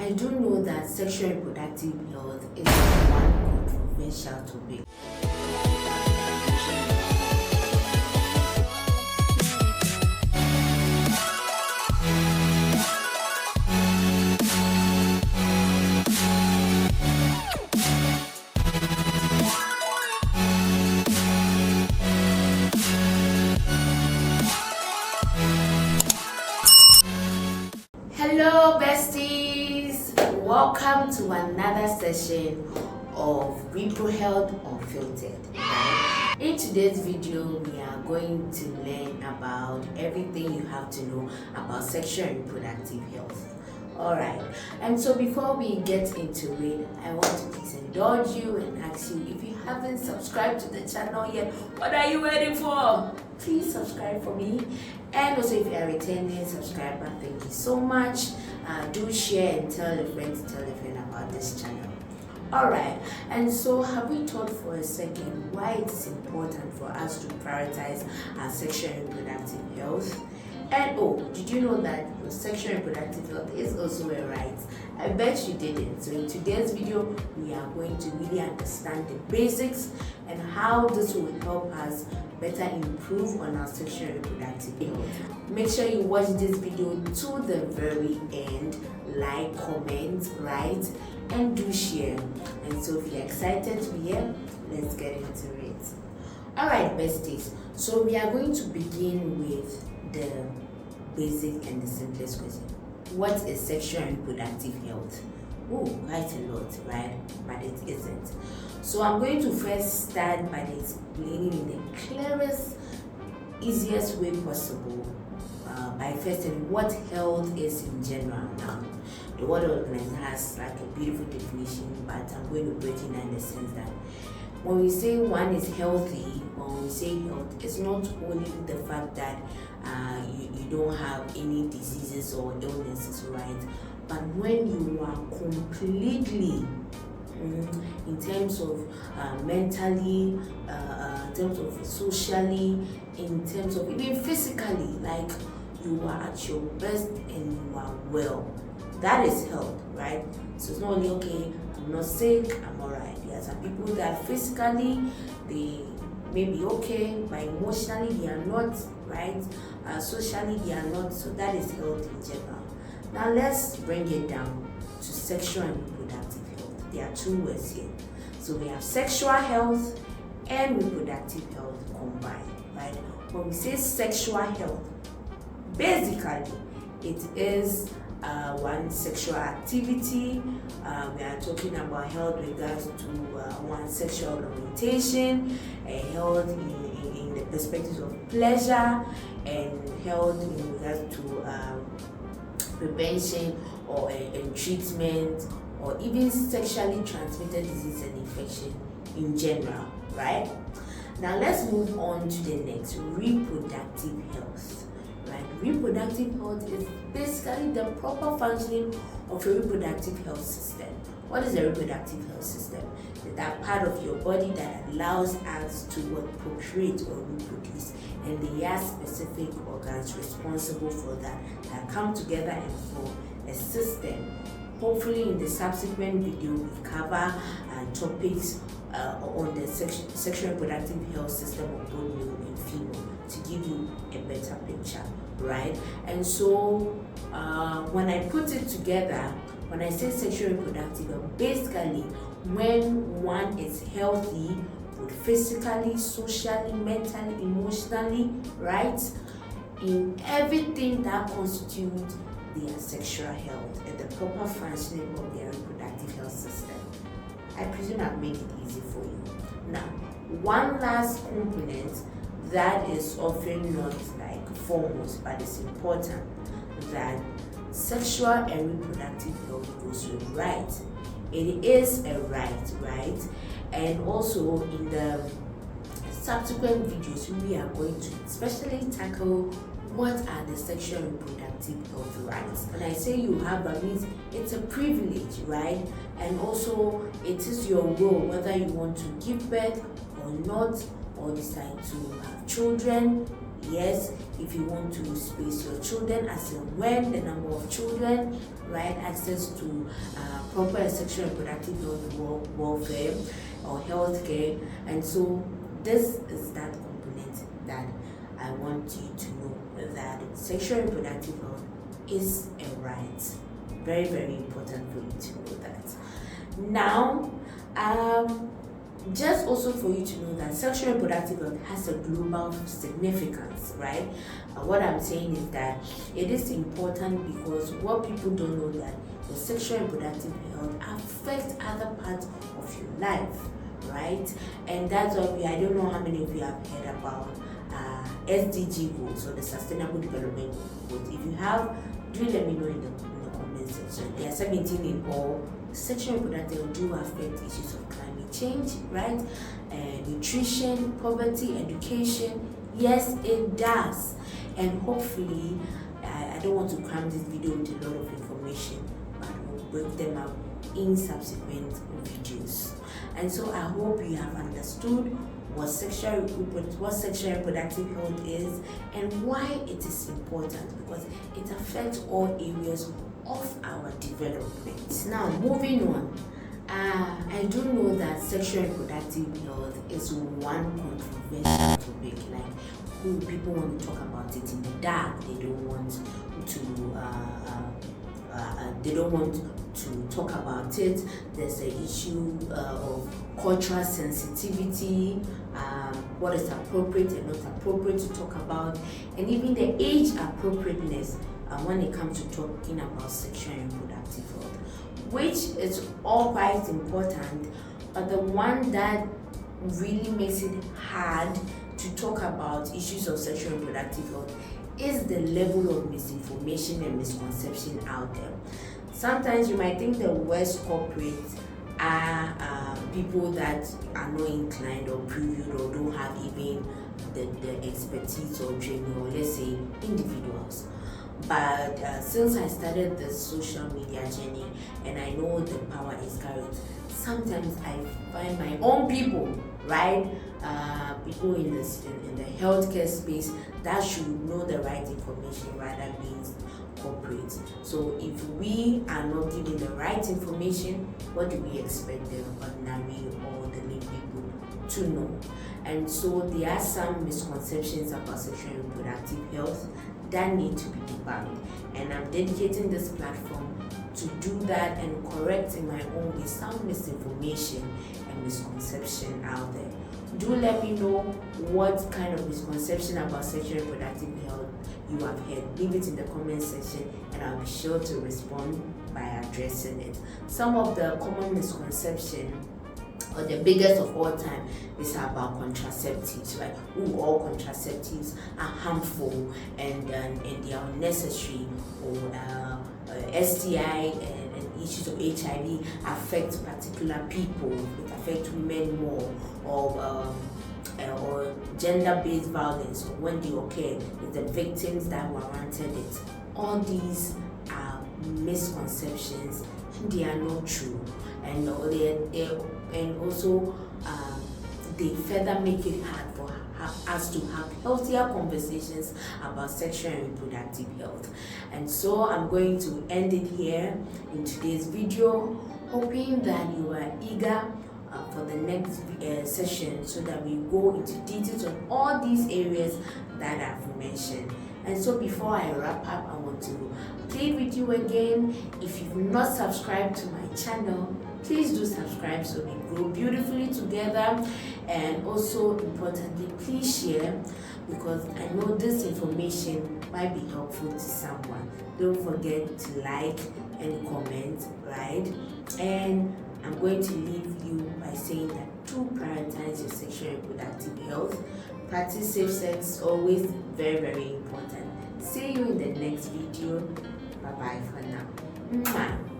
I do know that sexual and reproductive health is one controversial topic. Hello besties, welcome to another session of Repro Health Unfiltered. In today's video, we are going to learn about everything you have to know about sexual and reproductive health. Alright, and so before we get into it, I want to please indulge you and ask you, if you haven't subscribed to the channel yet, what are you waiting for? Please subscribe for me. And also, if you are a returning subscriber, thank you so much. Do share and tell a friend about this channel. Alright, and so have we thought for a second why it's important for us to prioritize our sexual and reproductive health? And oh, did you know that sexual and reproductive health is also a right? I bet you didn't. So in today's video, we are going to really understand the basics and how this will help us better improve on our sexual and reproductive health. Make sure you watch this video to the very end, like, comment, right, and do share. And so if you're excited to be here, let's get into it. Alright besties, so we are going to begin with the basic and the simplest question. What is sexual and reproductive health? Oh, quite a lot, right? But it isn't. So I'm going to first start by explaining in the clearest, easiest way possible by first telling what health is in general. Now, the World Organization has like a beautiful definition, but I'm going to break it down in the sense that when we say one is healthy, or when we say health, it's not only the fact that you don't have any diseases or illnesses, right? But when you are completely, in terms of mentally, in terms of socially, in terms of even physically, like you are at your best and you are well, that is health, right? So it's not only, okay, I'm not sick, I'm alright. There are some people that physically they may be okay, but emotionally they are not, right? Socially they are not. So that is health in general. Now let's bring it down to sexual and reproductive health. There are two words here. So we have sexual health and reproductive health combined, right? When we say sexual health, basically it is one sexual activity. We are talking about health with regards to one sexual orientation, health in the perspective of pleasure, and health in regards to prevention or treatment, or even sexually transmitted disease and infection in general, right? Now let's move on to the next, reproductive health. Right? Reproductive health is basically the proper functioning of a reproductive health system. What is a reproductive health system? It's that part of your body that allows us to procreate or reproduce, and there are specific organs responsible for that come together and form a system. Hopefully in the subsequent video we cover topics on the sexual reproductive health system of both male and female to give you a better picture, right? And so when I put it together, when I say sexual reproductive, basically when one is healthy, physically, socially, mentally, emotionally, right, in everything that constitutes their sexual health and the proper functioning of their reproductive health system. I presume I've made it easy for you. Now, one last component that is often not like foremost, but it's important, that sexual and reproductive health goes with right. It is a right? And also in the subsequent videos, we are going to especially tackle what are the sexual and reproductive health rights. When I say you have, that means it's a privilege, right? And also it is your role whether you want to give birth or not, or decide to have children. Yes, if you want to space your children as in when, the number of children, right, access to proper sexual and reproductive health welfare or healthcare. And so this is that component that I want you to know, that sexual and reproductive health is a right. Very, very important for you to know that. Now, just also for you to know that sexual and reproductive health has a global significance, right? What I'm saying is that it is important because what people don't know that the sexual and reproductive health affects other parts of your life, right? And that's why I don't know how many of you have heard about SDG goals, or the Sustainable Development Goals. If you have, do let me know in the comment section. There are 17 in all. Sexual and reproductive do affect issues of climate change, right? Nutrition, poverty, education. Yes, it does. And hopefully, I don't want to cram this video with a lot of information, but we'll break them out in subsequent videos. And so I hope you have understood what sexual and reproductive health is and why it is important, because it affects all areas of our development. Now, moving on, I do know that sexual and reproductive health is one controversial topic. Like, who people want to talk about it in the dark. They don't want to talk about it. There's an issue of cultural sensitivity, what is appropriate and not appropriate to talk about, and even the age appropriateness when it comes to talking about sexual and reproductive health, which is all quite important. But the one that really makes it hard to talk about issues of sexual and reproductive health is the level of misinformation and misconception out there. Sometimes you might think the worst culprits are people that are not inclined or previewed or don't have even the expertise or training, or let's say individuals. But since I started the social media journey and I know the power is carried, sometimes I find my own people, right? People in the healthcare space that should know the right information rather than corporate. So if we are not giving the right information, what do we expect the ordinary or the lay people to know? And so there are some misconceptions about sexual and reproductive health that need to be debunked, and I'm dedicating this platform to do that and correct in my own way some misinformation and misconception out there. Do let me know what kind of misconception about sexual and reproductive health you have heard. Leave it in the comment section and I'll be sure to respond by addressing it. Some of the common misconceptions, or the biggest of all time, is about contraceptives, right? All contraceptives are harmful and they are unnecessary, or STI and issues of HIV affect particular people. It affects women more, or gender-based violence, when they occur, it's the victims that warranted it. All these are misconceptions and they are not true. And also they further make it hard for us to have healthier conversations about sexual and reproductive health. And so I'm going to end it here in today's video, hoping that you are eager for the next session, so that we go into details on all these areas that I've mentioned. And so before I wrap up, I want to plead with you again, if you've not subscribed to my channel, please do subscribe so we grow beautifully together. And also importantly, please share, because I know this information might be helpful to someone. Don't forget to like and comment, right? And I'm going to leave you by saying that to prioritize your sexual and reproductive health. Practice safe sex, always very, very important. See you in the next video. Bye bye for now. Mwah.